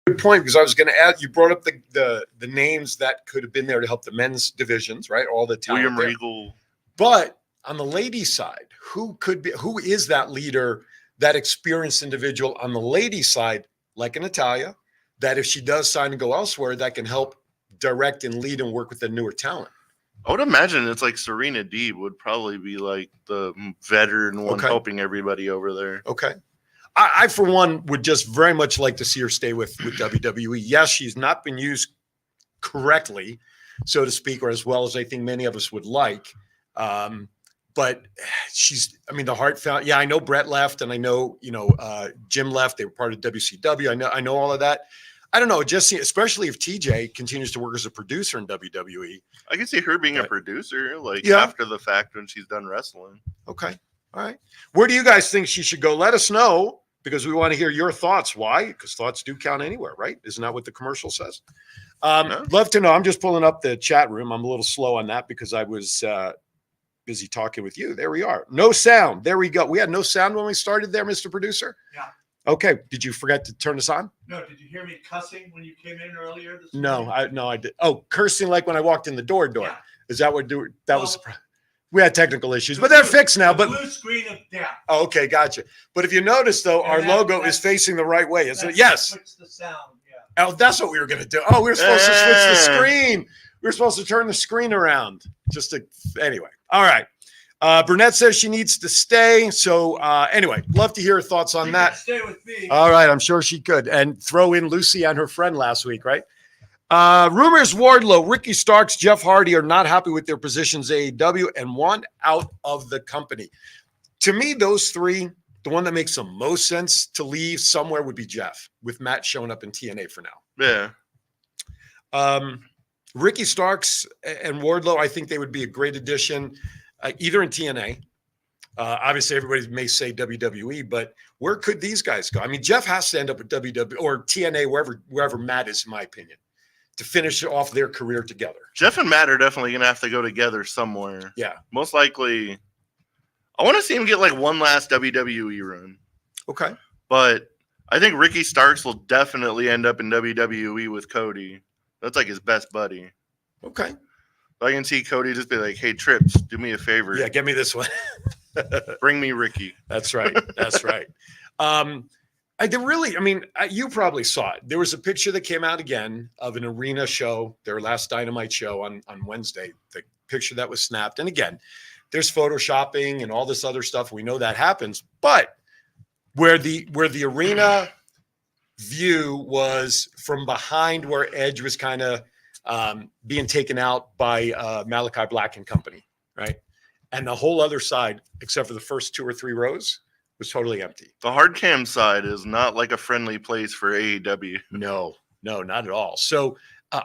Good point, because I was going to add, you brought up the names that could have been there to help the men's divisions, right? All the talent William there. Regal. But on the ladies' side, who is that leader, that experienced individual on the ladies' side, like a Natalia, that if she does sign and go elsewhere, that can help direct and lead and work with the newer talent? I would imagine it's like Serena Deeb would probably be like the veteran one helping everybody over there. Okay. I, for one, would just very much like to see her stay with WWE. Yes, she's not been used correctly, so to speak, or as well as I think many of us would like. But the Hart found, I know Brett left, and I know, Jim left. They were part of WCW. I know all of that. I don't know, just especially if TJ continues to work as a producer in WWE. I can see her being a producer, after the fact when she's done wrestling. Okay. All right. Where do you guys think she should go? Let us know, because we want to hear your thoughts. Why? Because thoughts do count anywhere, right? Isn't that what the commercial says? No. Love to know. I'm just pulling up the chat room. I'm a little slow on that because I was busy talking with you. There we are. No sound. There we go. We had no sound when we started there, Mr. Producer? Yeah. Okay. Did you forget to turn this on? No. Did you hear me cussing when you came in earlier this morning? I did. Oh, cursing like when I walked in the door. Yeah. Is that what was? We had technical issues, but they're fixed now. But blue screen of death. Oh, okay, gotcha. But if you notice, though, our logo is facing the right way, isn't it? Yes. Switch the sound. Yeah. Oh, that's what we were going to do. Oh, we were supposed to switch the screen. We were supposed to turn the screen around. Anyway. All right. Burnett says she needs to stay. So anyway, love to hear her thoughts on that. Stay with me. All right, I'm sure she could. And throw in Lucy and her friend last week, right? Rumors Wardlow, Ricky Starks, Jeff Hardy are not happy with their positions AEW and want out of the company. To me, those three, the one that makes the most sense to leave somewhere would be Jeff, with Matt showing up in TNA for now. Yeah. Ricky Starks and Wardlow, I think they would be a great addition, either in TNA. Obviously, everybody may say WWE, but where could these guys go? I mean, Jeff has to end up at WWE or TNA, wherever Matt is, in my opinion, to finish off their career together. Jeff and Matt are definitely going to have to go together somewhere. Yeah. Most likely. I want to see him get like one last WWE run. Okay. But I think Ricky Starks will definitely end up in WWE with Cody. That's like his best buddy. Okay. I can see Cody just be like, hey, Trips, do me a favor. Yeah, get me this one. Bring me Ricky. That's right. That's right. You probably saw it. There was a picture that came out again of an arena show, their last Dynamite show on Wednesday, the picture that was snapped. And again, there's photoshopping and all this other stuff. We know that happens. But where the arena view was from behind where Edge was kind of being taken out by Malachi Black and company, right? And the whole other side, except for the first 2 or 3 rows, was totally empty. The hard cam side is not like a friendly place for AEW. No, not at all. So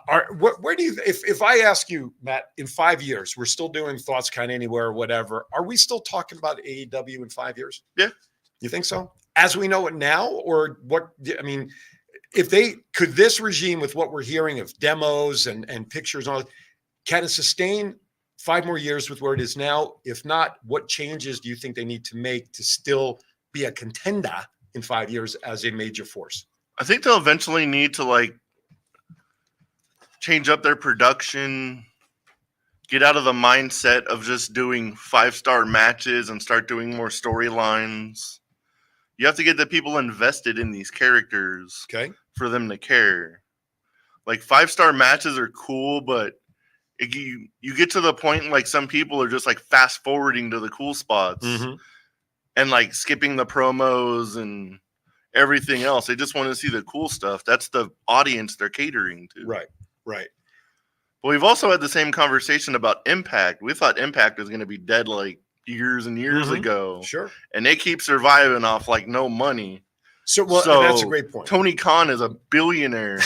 where do you, if I ask you, Matt, in 5 years, we're still doing Thoughts Count Anywhere or whatever, are we still talking about AEW in 5 years? Yeah. You think so? As we know it now, or what? I mean, could this regime, with what we're hearing of demos and pictures and all, can it sustain 5 more years with where it is now? If not, what changes do you think they need to make to still be a contender in 5 years as a major force? I think they'll eventually need to change up their production, get out of the mindset of just doing 5-star matches and start doing more storylines. You have to get the people invested in these characters for them to care. 5-star matches are cool, but you get to the point some people are just fast forwarding to the cool spots and skipping the promos and everything else. They just want to see the cool stuff. That's the audience they're catering to. Right. But we've also had the same conversation about Impact. We thought Impact was going to be dead years and years ago. Sure. And they keep surviving off no money. So that's a great point. Tony Khan is a billionaire.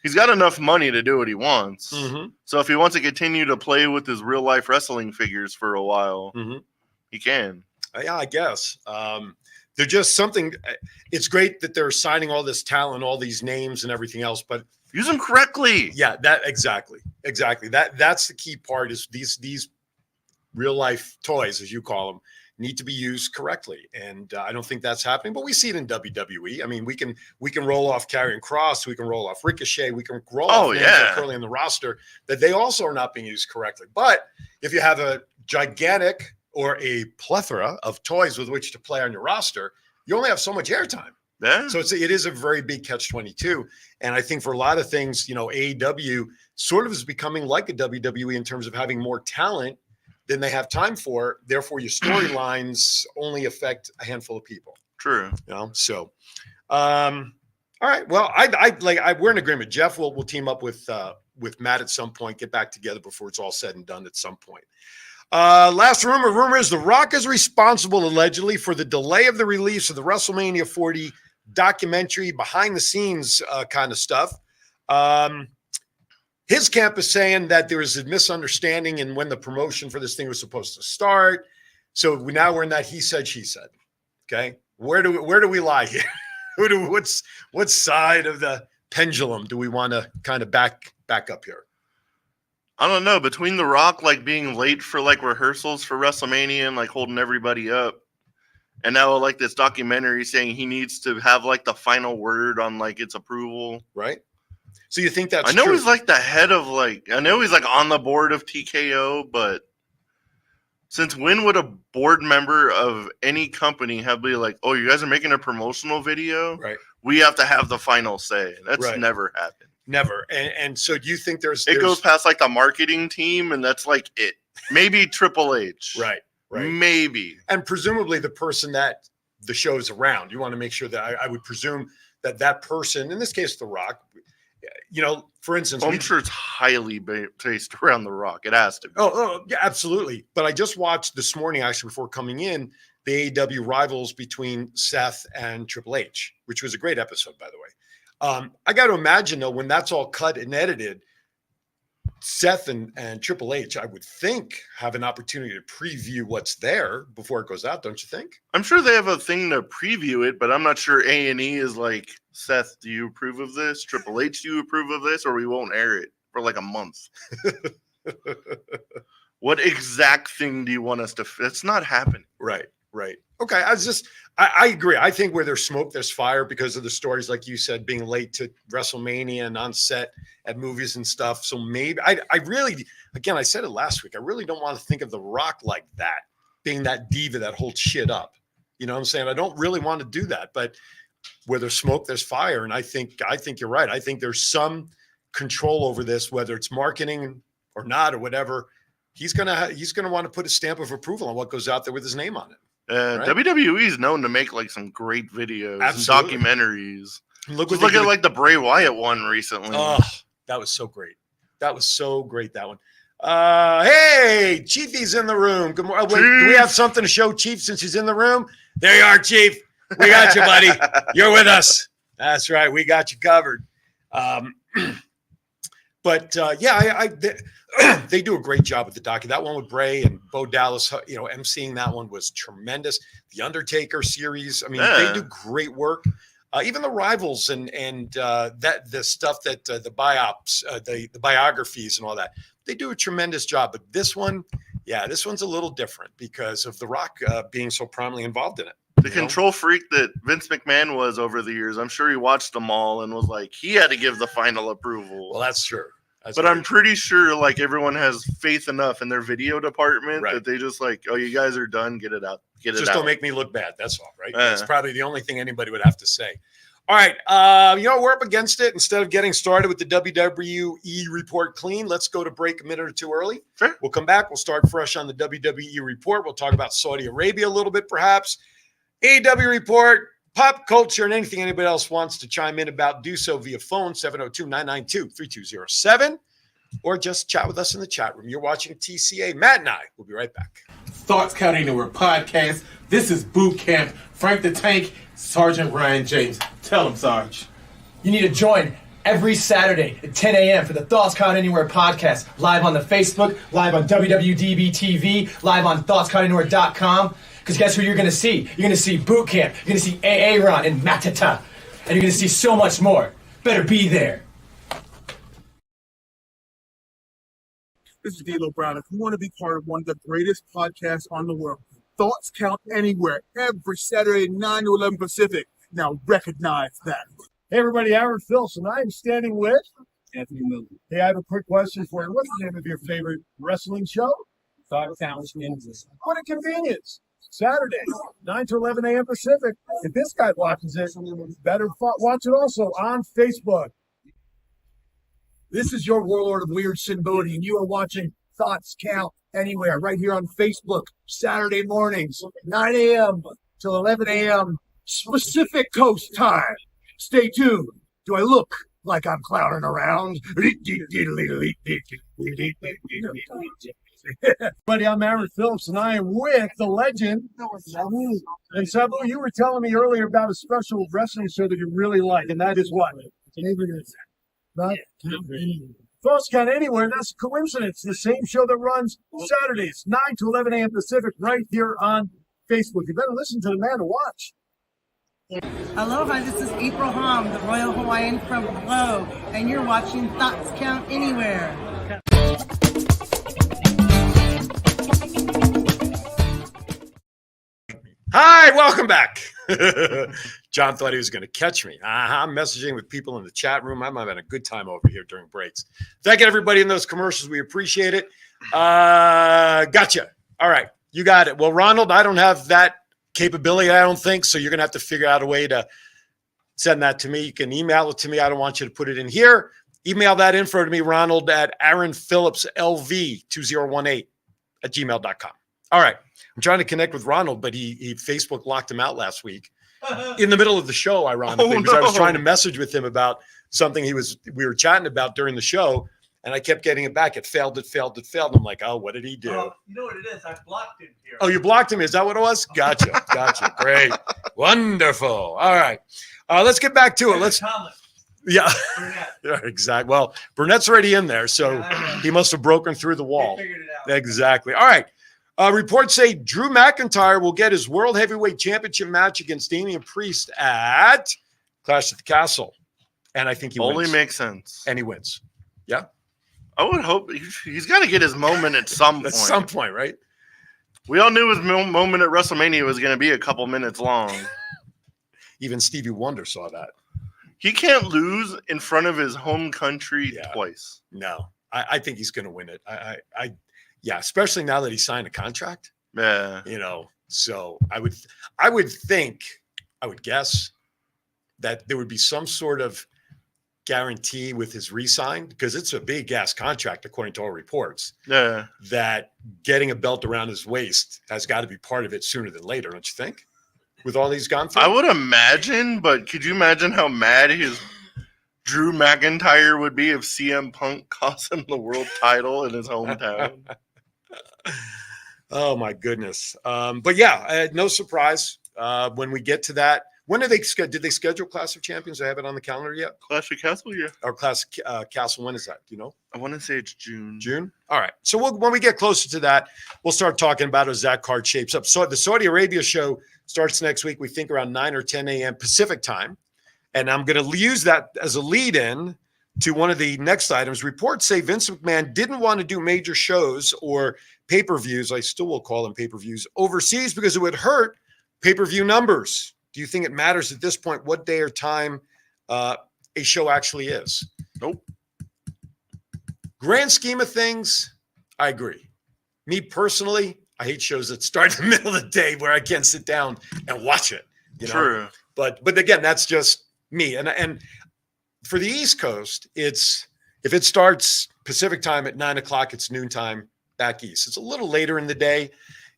He's got enough money to do what he wants. So if he wants to continue to play with his real life wrestling figures for a while, he can. Yeah, I guess. They're just something. It's great that they're signing all this talent, all these names and everything else, but use them correctly. Yeah, exactly. That's the key part, is these real life toys, as you call them, need to be used correctly. And I don't think that's happening, but we see it in WWE. I mean, we can roll off Karrion Kross, we can roll off Ricochet, we can roll off names that are currently in the roster that they also are not being used correctly. But if you have a gigantic or a plethora of toys with which to play on your roster, you only have so much airtime. Yeah. So it is a very big catch-22. And I think for a lot of things, AEW sort of is becoming like a WWE in terms of having more talent than they have time for. Therefore, your storylines only affect a handful of people. True. So, all right. Well, we're in agreement. Jeff will team up with Matt at some point, get back together before it's all said and done at some point. Last rumor is The Rock is responsible allegedly for the delay of the release of the WrestleMania 40 documentary, behind the scenes kind of stuff. His camp is saying that there was a misunderstanding in when the promotion for this thing was supposed to start. So now we're in that he said, she said. Okay, where do we lie here? What side of the pendulum do we want to kind of back up here? I don't know. Between The Rock being late for rehearsals for WrestleMania and holding everybody up, and now this documentary saying he needs to have the final word on its approval. Right. So you think that's I know true? he's the head of I know he's on the board of TKO, but since when would a board member of any company have be oh, you guys are making a promotional video? Right. We have to have the final say. That's right. Never happened. Never. And so do you think there's goes past the marketing team, and that's it. Maybe Triple H. Right. Maybe. And presumably the person that the show's around. You want to make sure that I would presume that person, in this case, The Rock, for instance. I'm sure it's highly based around The Rock. It has to be. Oh, yeah, absolutely. But I just watched this morning, actually, before coming in, the AEW Rivals between Seth and Triple H, which was a great episode, by the way. I got to imagine, though, when that's all cut and edited, Seth and Triple H, I would think, have an opportunity to preview what's there before it goes out, don't you think? I'm sure they have a thing to preview it, but I'm not sure A&E is Seth, do you approve of this? Triple H, do you approve of this? Or we won't air it for a month. What exact thing do you want us to? It's not happening. Right. Okay. I agree. I think where there's smoke, there's fire because of the stories, like you said, being late to WrestleMania and on set at movies and stuff. So maybe I really, again, I said it last week. I really don't want to think of The Rock like that, being that diva that holds shit up. You know what I'm saying? I don't really want to do that, but where there's smoke, there's fire. And I think you're right. I think there's some control over this, whether it's marketing or not, or whatever. He's going to want to put a stamp of approval on what goes out there with his name on it. Right? WWE is known to make some great videos Absolutely. and documentaries. Look at the Bray Wyatt one recently. Oh, that was so great. That one. Hey, Chiefy's in the room. Good morning. Do we have something to show Chief since he's in the room? There you are, Chief. We got you, buddy. You're with us. That's right. We got you covered. They do a great job with the docu. That one with Bray and Bo Dallas, emceeing that one was tremendous. The Undertaker series, I mean, They do great work. Even the Rivals and that the stuff that the biops, the biographies and all that, they do a tremendous job. But this one's a little different because of The Rock being so prominently involved in it. The control freak that Vince McMahon was over the years, I'm sure he watched them all and was he had to give the final approval. Well, that's true. But I'm pretty sure everyone has faith enough in their video department that they just oh, you guys are done. Get it out. Just don't make me look bad. That's all, right? That's probably the only thing anybody would have to say. All right. We're up against it. Instead of getting started with the WWE report clean, let's go to break a minute or two early. Sure. We'll come back. We'll start fresh on the WWE report. We'll talk about Saudi Arabia a little bit, perhaps. AEW report, pop culture, and anything anybody else wants to chime in about, do so via phone, 702-992-3207, or just chat with us in the chat room. You're watching TCA. Matt and I will be right back. Thoughts Count Anywhere podcast. This is Boot Camp. Frank the Tank, Sergeant Ryan James. Tell him, Sarge. You need to join every Saturday at 10 a.m. for the Thoughts Count Anywhere podcast, live on the Facebook, live on WWDB TV, live on thoughtscountanywhere.com. Because guess who you're going to see? You're going to see Boot Camp. You're going to see Aaron and Matata. And you're going to see so much more. Better be there. This is D'Lo Brown. If you want to be part of one of the greatest podcasts on the world, Thoughts Count Anywhere every Saturday, 9 to 11 Pacific. Now recognize that. Hey everybody, Aaron Phillips, and I'm standing with Anthony Miller. Hey, I have a quick question for you. What's the name of your favorite wrestling show? Thought Count Anywhere. What a convenience. Saturday, 9 to 11 a.m. Pacific. If this guy watches it, better watch it also on Facebook. This is your warlord of weird Sin Bodhi, and you are watching Thoughts Count Anywhere right here on Facebook, Saturday mornings, 9 a.m. till 11 a.m. Pacific Coast time. Stay tuned. Do I look like I'm clowning around? Buddy, I'm Aaron Phillips, and I am with the legend. And Sabu, you were telling me earlier about a special wrestling show that you really like, and that is what? Thoughts Count Anywhere. That's a coincidence. The same show that runs Saturdays, 9 to 11 a.m. Pacific, right here on Facebook. You better listen to the man to watch. Aloha, this is April Hom, the Royal Hawaiian from Glow, and you're watching Thoughts Count Anywhere. Hi, welcome back. John thought he was going to catch me. I'm messaging with people in the chat room. I'm having a good time over here during breaks. Thank you, everybody in those commercials. We appreciate it. Gotcha. All right, you got it. Well, Ronald, I don't have that capability, I don't think, so you're going to have to figure out a way to send that to me. You can email it to me. I don't want you to put it in here. Email that info to me, Ronald, at aaronphillipslv2018@gmail.com. All right. I'm trying to connect with Ronald, but he Facebook locked him out last week in the middle of the show, ironically, because I was trying to message with him about something we were chatting about during the show, and I kept getting it back. It failed. I'm like, oh, what did he do? You know what it is? I blocked him here. Oh, you blocked him. Is that what it was? Gotcha. Great. Wonderful. All right. Let's get back to it. Let's. Yeah. Yeah, exactly. Well, Burnett's already in there, so he must have broken through the wall. Figured it out. Exactly. All right. Reports say Drew McIntyre will get his World Heavyweight Championship match against Damian Priest at Clash at the Castle. And I think he Only wins. makes sense. And he wins. Yeah. I would hope he's got to get his moment at some point. At some point, right? We all knew his moment at WrestleMania was going to be a couple minutes long. Even Stevie Wonder saw that. He can't lose in front of his home country twice. No, I think he's going to win it. Yeah, especially now that he signed a contract. Yeah. So I would guess that there would be some sort of guarantee with his re-sign, because it's a big ass contract according to all reports. Yeah. That getting a belt around his waist has got to be part of it sooner than later, don't you think? With all these gone through? I would imagine, but could you imagine how mad Drew McIntyre would be if CM Punk cost him the world title in his hometown? Oh my goodness. But yeah, no surprise when we get to that. When did they schedule Clash of Champions? I have it on the calendar yet? Clash of Castle, yeah. Or Clash Castle, when is that? Do you know? I want to say it's June. June? All right. So when we get closer to that, we'll start talking about as that card shapes up. So the Saudi Arabia show starts next week, we think around 9 or 10 a.m. Pacific time. And I'm going to use that as a lead-in to one of the next items. Reports say Vince McMahon didn't want to do major shows or pay-per-views, I still will call them pay-per-views, overseas because it would hurt pay-per-view numbers. Do you think it matters at this point what day or time a show actually is? Nope. Grand scheme of things, I agree. Me personally, I hate shows that start in the middle of the day where I can't sit down and watch it. True. But again, that's just me. And for the East Coast, if it starts Pacific time at 9 o'clock, it's noontime back east. It's a little later in the day.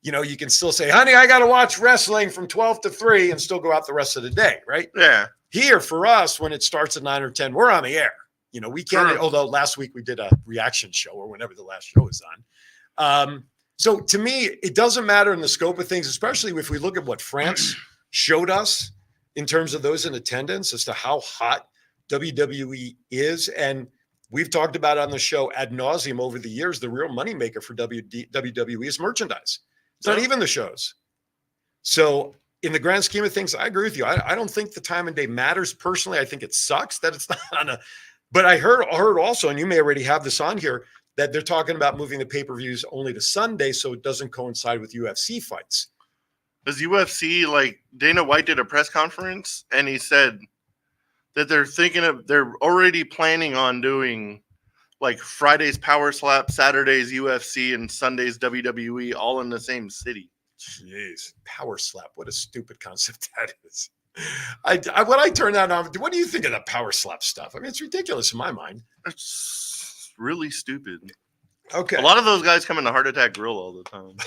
You can still say, honey, I got to watch wrestling from 12 to 3 and still go out the rest of the day, right? Yeah. Here, for us, when it starts at 9 or 10, we're on the air. We can't, True. although last week we did a reaction show or whenever the last show is on. So to me, it doesn't matter in the scope of things, especially if we look at what France showed us in terms of those in attendance as to how hot WWE is. And we've talked about on the show ad nauseum over the years, the real moneymaker for WWE is merchandise. It's not even the shows. So in the grand scheme of things, I agree with you. I don't think the time and day matters personally. I think it sucks that it's not on a, but I heard also, and you may already have this on here, that they're talking about moving the pay-per-views only to Sunday so it doesn't coincide with UFC fights. Because UFC, like Dana White did a press conference and he said that they're already planning on doing like Friday's Power Slap, Saturday's UFC, and Sunday's WWE all in the same city. Jeez, power slap. What a stupid concept that is. When I turn that on, what do you think of the power slap stuff? I mean, it's ridiculous in my mind. It's really stupid. Okay. A lot of those guys come into Heart Attack Grill all the time.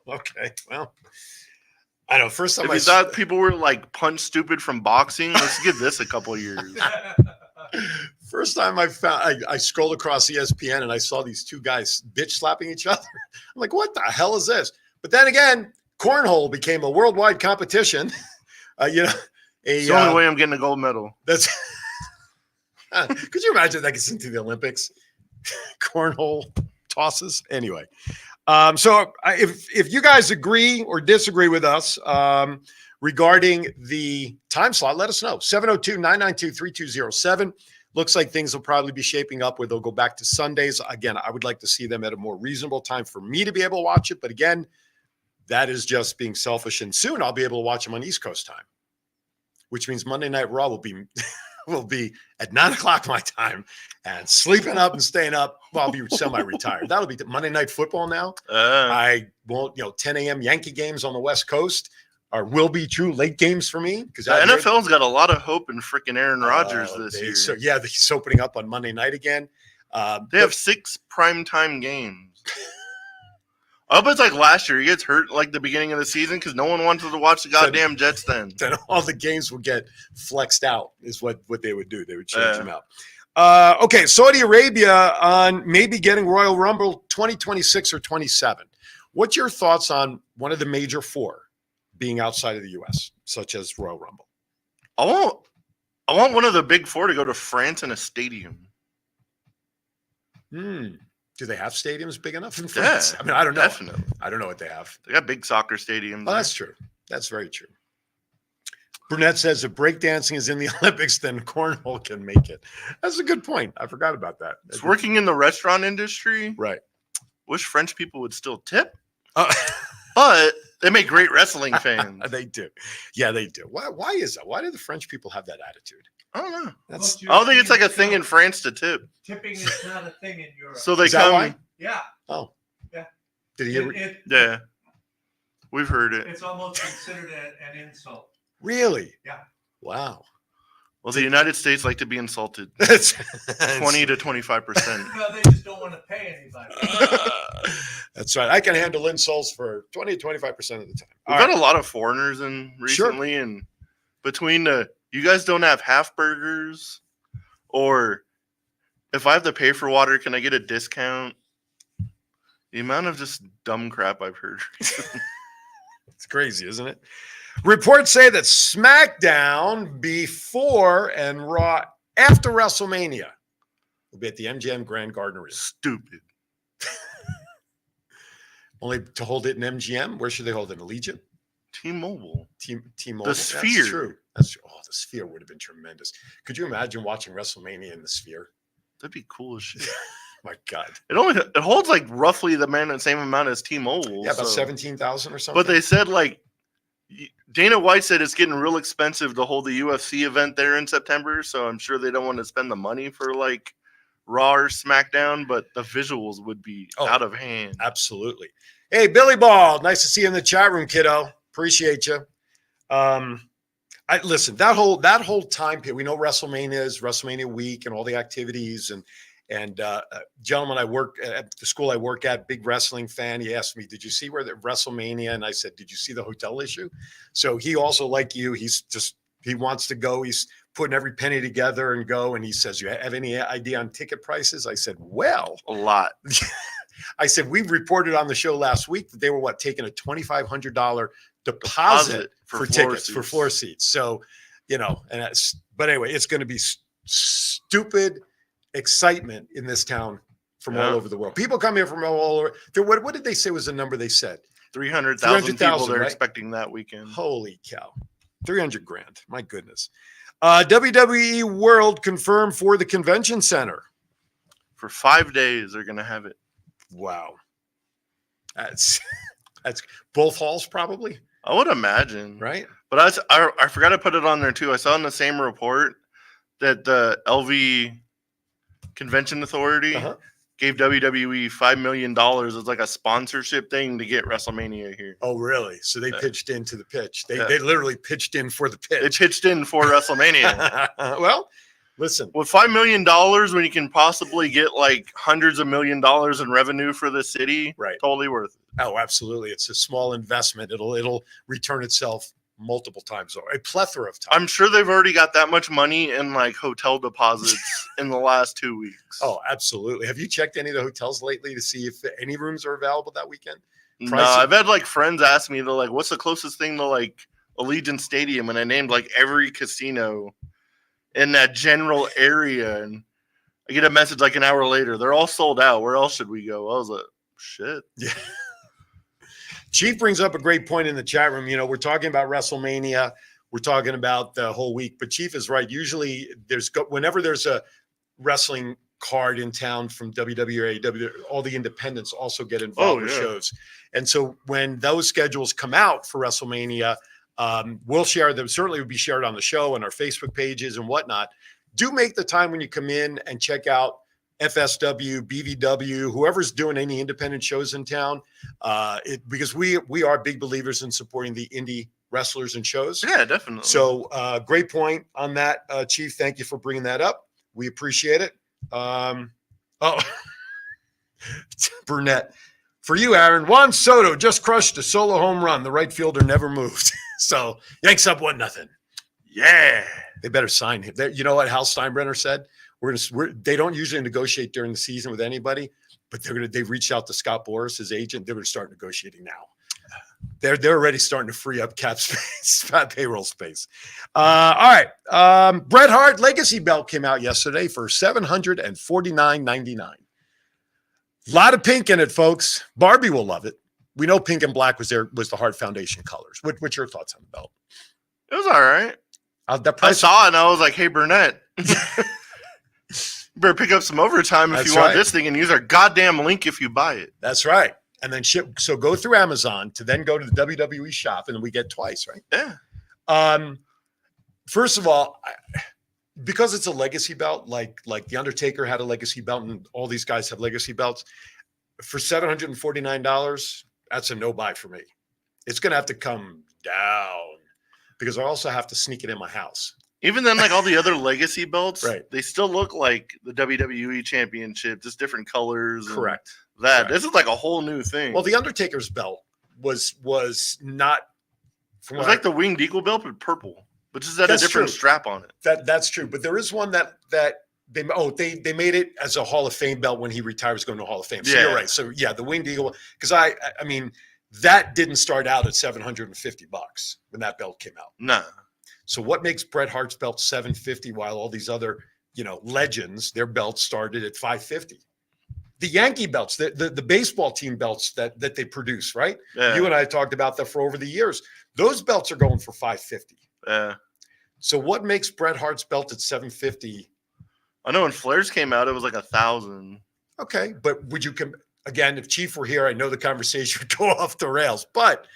Okay. Well, I know. First time If you thought people were like punch stupid from boxing, let's give this a couple years. First time I scrolled across ESPN and I saw these two guys bitch slapping each other. I'm like, what the hell is this? But then again, cornhole became a worldwide competition. It's the only way I'm getting a gold medal. That's. Could you imagine that gets into the Olympics? Cornhole tosses. Anyway, so if you guys agree or disagree with us regarding the time slot, let us know. 702-992-3207. Looks like things will probably be shaping up where they'll go back to Sundays. Again, I would like to see them at a more reasonable time for me to be able to watch it. But again, that is just being selfish. And soon I'll be able to watch them on East Coast time, which means Monday Night Raw will be at 9 o'clock my time, and sleeping up and staying up. Well, I'll be semi-retired. That'll be Monday Night Football now. I won't, 10 a.m. Yankee games on the West Coast will be true late games for me. Because the NFL's got a lot of hope in freaking Aaron Rodgers this year. So, yeah, he's opening up on Monday night again. They have 6 primetime games. I hope it's like last year. He gets hurt like the beginning of the season because no one wanted to watch the goddamn Jets then. Then all the games would get flexed out is what they would do. They would change them out. Okay, Saudi Arabia on maybe getting Royal Rumble 2026 or 27. What's your thoughts on one of the major 4 being outside of the U.S., such as Royal Rumble? I want one of the big 4 to go to France in a stadium. Do they have stadiums big enough in France? Yeah, I mean, I don't know. Definitely. I don't know what they have. They got big soccer stadiums. Oh, that's true. That's very true. Brunette says if breakdancing is in the Olympics, then cornhole can make it. That's a good point. I forgot about that. It's working in the restaurant industry. Right. Wish French people would still tip. But they make great wrestling fans. They do. Yeah, they do. Why is that? Why do the French people have that attitude? I don't know. Well, I don't think it's like a thing in France to tip. Tipping is not a thing in Europe. So they Is that come. why? Yeah. Oh. Yeah. Did he ever? Yeah. We've heard it. It's almost considered an insult. Really? Yeah. Wow. Well, the United States like to be insulted. 20 to 25%. No, they just don't want to pay anybody. That's right. I can handle insults for 20 to 25% of the time. We've got a lot of foreigners in recently, and between you guys don't have half burgers, or if I have to pay for water, can I get a discount? The amount of just dumb crap I've heard. It's crazy, isn't it? Reports say that SmackDown before and Raw after WrestleMania will be at the MGM Grand Garden Arena. Stupid. Only to hold it in MGM? Where should they hold it? In Allegiant? T-Mobile. T-Mobile. The Sphere. That's true. That's true. Oh, the Sphere would have been tremendous. Could you imagine watching WrestleMania in the Sphere? That'd be cool as shit. My God. It holds like roughly the same amount as T-Mobile. Yeah, about 17,000 or something. But they said like Dana White said it's getting real expensive to hold the UFC event there in September, so I'm sure they don't want to spend the money for like Raw or SmackDown, but the visuals would be out of hand. Absolutely. Hey, Billy Ball, nice to see you in the chat room, kiddo. Appreciate you. Listen, that whole time period. We know WrestleMania is WrestleMania week and all the activities and gentleman I work at the school I work at, big wrestling fan. He asked me, "Did you see where the WrestleMania?" And I said, "Did you see the hotel issue?" So he also, like you, he wants to go. He's putting every penny together and go. And he says, "You have any idea on ticket prices?" I said, "Well, a lot." I said, "We reported on the show last week that they were taking a $2,500 deposit for tickets for floor seats." So, but anyway, it's going to be stupid excitement in this town from all over the world. People come here from all over. What did they say was the number they said? 300,000 people they're expecting that weekend. Holy cow. 300 grand. My goodness. WWE World confirmed for the convention center. For 5 days, they're going to have it. Wow. That's both halls probably. I would imagine. right? But I forgot to put it on there too. I saw in the same report that the LV Convention Authority Uh-huh. gave WWE $5 million as like a sponsorship thing to get WrestleMania here. Oh, really? So they pitched into the pitch. They Yeah. they literally pitched in for the They pitch. pitched in for WrestleMania. Well, listen. With $5 million, when you can possibly get like hundreds of $1 millions in revenue for the city, Right. Totally worth it. Oh, absolutely. It's a small investment. It'll return itself multiple times or a plethora of times. I'm sure they've already got that much money in like hotel deposits in the last 2 weeks. Oh, absolutely. Have you checked any of the hotels lately to see if any rooms are available that weekend? no, prices- I've had like friends ask me, they're like, what's the closest thing to like Allegiant Stadium? And I named like every casino in that general area. And I get a message like an hour later, they're all sold out. Where else should we go? I was like, shit. Yeah. Chief brings up a great point in the chat room. You know, we're talking about WrestleMania. We're talking about the whole week, but Chief is right. Usually whenever there's a wrestling card in town from WWE, all the independents also get involved with shows. And so when those schedules come out for WrestleMania, we'll share them. Certainly will be shared on the show and our Facebook pages and whatnot. Do make the time when you come in and check out FSW, BVW, whoever's doing any independent shows in town, because we are big believers in supporting the indie wrestlers and shows. Yeah, definitely. So great point on that, Chief. Thank you for bringing that up. We appreciate it. Burnett. For you, Aaron, Juan Soto just crushed a solo home run. The right fielder never moved. So Yanks up 1-0. Yeah. They better sign him. You know what Hal Steinbrenner said? They don't usually negotiate during the season with anybody, but they've reached out to Scott Boras, his agent. They're going to start negotiating now. They're already starting to free up cap space, payroll space. All right. Bret Hart Legacy Belt came out yesterday for $749.99. A lot of pink in it, folks. Barbie will love it. We know pink and black was the Hart Foundation colors. What's your thoughts on the belt? It was all right. That I price, saw it and I was like, hey, Burnett, you better pick up some overtime if That's you want right. this thing and use our goddamn link if you buy it. That's right. And then ship. So go through Amazon to then go to the WWE shop, and then we get twice, right? Yeah. First of all, because it's a legacy belt, like the Undertaker had a legacy belt, and all these guys have legacy belts. For $749, that's a no buy for me. It's going to have to come down because I also have to sneak it in my house. Even then, like all the other legacy belts, Right. they still look like the WWE Championship, just different colors. and Correct. That Correct. this is like a whole new thing. Well, the Undertaker's belt was not. From it was what like the Winged Eagle belt, but purple, but just had a That's different true. strap on it. That's true, but there is one that they made it as a Hall of Fame belt when he retires, going to Hall of Fame. So Yeah. you're right. So yeah, the Winged Eagle, because I mean that didn't start out at $750 when that belt came out. Nah. So what makes Bret Hart's belt $750 while all these other legends, their belts started at $550? The Yankee belts, the baseball team belts that they produce, right? Yeah. You and I talked about that for over the years. Those belts are going for $550. Yeah. So what makes Bret Hart's belt at $750? I know when Flair's came out, it was like 1,000. Okay, but would you again? If Chief were here, I know the conversation would go off the rails. But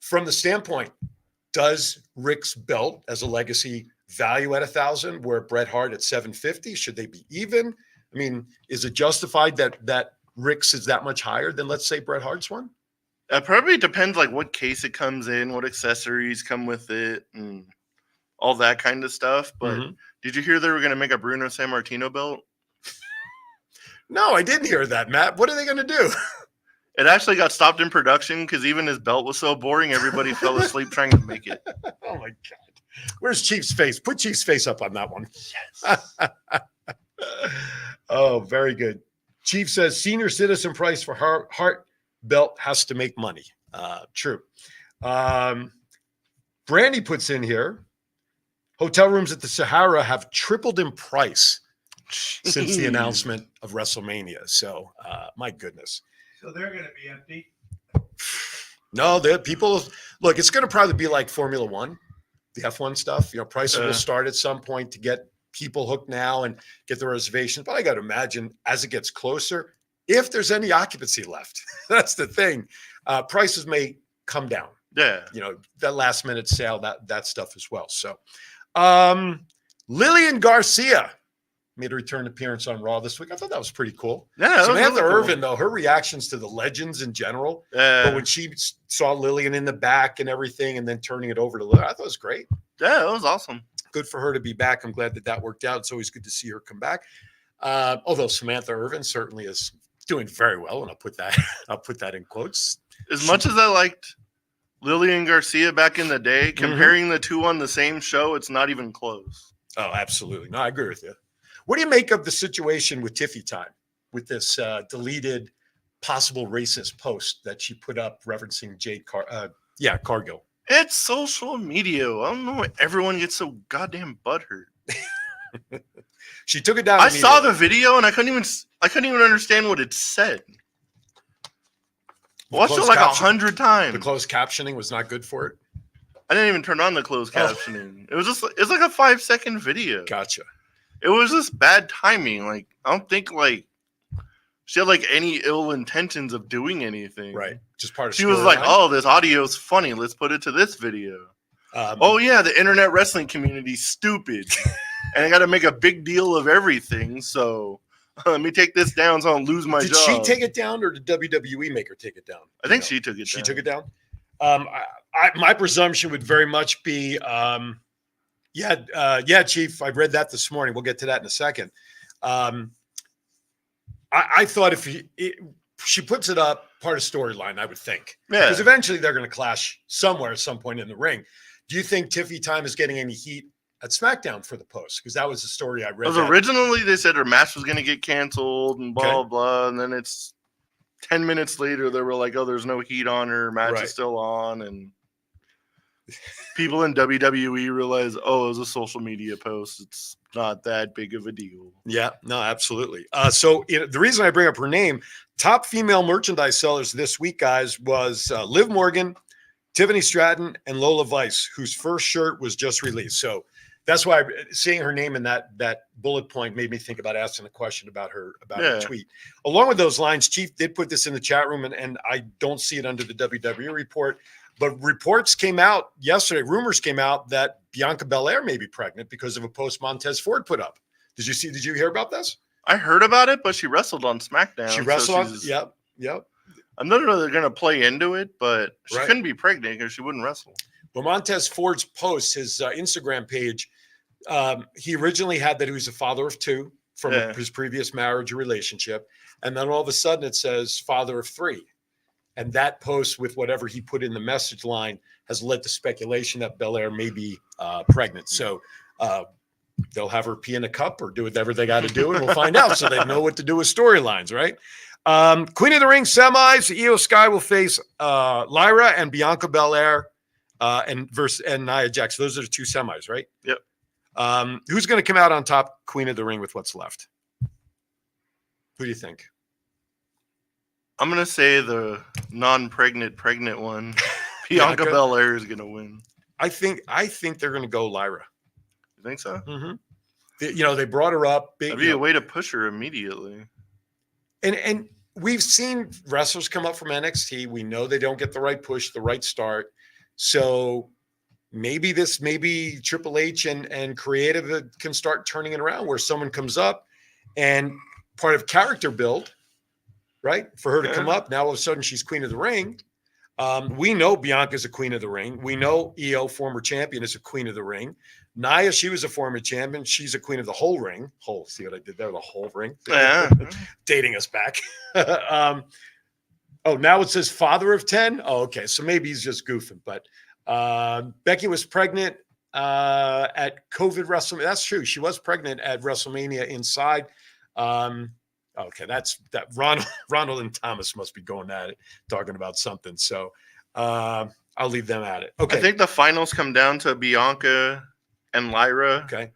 from the standpoint, does Rick's belt as a legacy value at 1,000, where Bret Hart at $750? Should they be even? I mean, is it justified that Rick's is that much higher than, let's say, Bret Hart's one? It probably depends like what case it comes in, what accessories come with it, and all that kind of stuff. But Mhm. did you hear they were going to make a Bruno Sammartino belt? No, I didn't hear that, Matt. What are they going to do? It actually got stopped in production because even his belt was so boring, everybody fell asleep trying to make it. Oh my God. Where's Chief's face? Put Chief's face up on that one. Yes. Oh, very good. Chief says senior citizen price for Hart belt has to make money. True. Brandy puts in here, hotel rooms at the Sahara have tripled in price since the announcement of WrestleMania. So, my goodness. So they're going to be empty. No, the people look. It's going to probably be like Formula One, the F1 stuff. Prices will start at some point to get people hooked now and get the reservations. But I got to imagine as it gets closer, if there's any occupancy left, that's the thing. Prices may come down. Yeah. That last minute sale, that stuff as well. So, Lillian Garcia made a return appearance on Raw this week. I thought that was pretty cool. Yeah, that was Samantha really cool. Irvin, though, her reactions to the legends in general, Yeah. but when she saw Lillian in the back and everything, and then turning it over to Lillian, I thought it was great. Yeah, it was awesome. Good for her to be back. I'm glad that worked out. It's always good to see her come back. Although Samantha Irvin certainly is doing very well, and I'll put that in quotes. As much as I liked Lillian Garcia back in the day, comparing the two on the same show, it's not even close. Oh, absolutely. No, I agree with you. What do you make of the situation with Tiffy Time, with this deleted possible racist post that she put up referencing Jade Cargill? It's social media. I don't know why everyone gets so goddamn butthurt. She took it down. I saw the video and I couldn't even understand what it said. Watched it like 100 times. The closed captioning was not good for it. I didn't even turn on the closed captioning. It's like a 5-second video. Gotcha. It was just bad timing. Like, I don't think she had any ill intentions of doing anything. Right. Just part of she was like, oh, this audio is funny. Let's put it to this video. Oh yeah, the internet wrestling community's stupid. And I got to make a big deal of everything. So let me take this down so I don't lose my job. Did she take it down or did WWE make her take it down? I think she took it down. She took it down? My presumption would very much be, Chief, I read that this morning. We'll get to that in a second. I thought if she puts it up, part of storyline, I would think. Yeah. Because eventually they're going to clash somewhere at some point in the ring. Do you think Tiffy Time is getting any heat at SmackDown for the post? Because that was the story I read. Because originally they said her match was going to get canceled and blah, blah. And then it's 10 minutes later, they were like, oh, there's no heat on her. Match is still on. And people in WWE realize, oh, it was a social media post. It's not that big of a deal. Yeah, no, absolutely. So the reason I bring up her name, top female merchandise sellers this week, guys, was Liv Morgan, Tiffany Stratton, and Lola Vice, whose first shirt was just released. So that's why seeing her name in that bullet point made me think about asking a question about her tweet. Along with those lines, Chief did put this in the chat room, and I don't see it under the WWE report, but reports came out yesterday, rumors came out that Bianca Belair may be pregnant because of a post Montez Ford put up. Did you hear about this? I heard about it, but she wrestled on SmackDown. She wrestled on, yep. I'm not really going to play into it, but she couldn't be pregnant because she wouldn't wrestle. Well, Montez Ford's post, his Instagram page, he originally had that he was a father of 2 from his previous marriage or relationship. And then all of a sudden it says father of 3. And that post with whatever he put in the message line has led to speculation that Belair may be pregnant. So they'll have her pee in a cup or do whatever they got to do, and we'll find out so they know what to do with storylines, right? Queen of the Ring semis, Io Sky will face Lyra and Bianca Belair and Nia Jax. Those are the 2 semis, right? Yep. Who's going to come out on top, Queen of the Ring, with what's left? Who do you think? I'm going to say the pregnant one. Bianca Belair is going to win. I think they're going to go Lyra. You think so? Mm-hmm. They brought her up. That'd be a way to push her immediately. And we've seen wrestlers come up from NXT. We know they don't get the right push, the right start. So maybe Triple H and creative can start turning it around where someone comes up and part of character build, right? For her to come up. Now all of a sudden she's Queen of the Ring. We know Bianca's a Queen of the Ring. We know Io, former champion, is a Queen of the Ring. Nia, she was a former champion. She's a queen of the whole ring. See what I did there? The whole ring. Yeah. Dating us back. Now it says father of 10. Oh, okay. So maybe he's just goofing. But Becky was pregnant at COVID WrestleMania. That's true. She was pregnant at WrestleMania inside. Okay, that's that. Ronald and Thomas must be going at it, talking about something. So I'll leave them at it. Okay. I think the finals come down to Bianca and Lyra. Okay.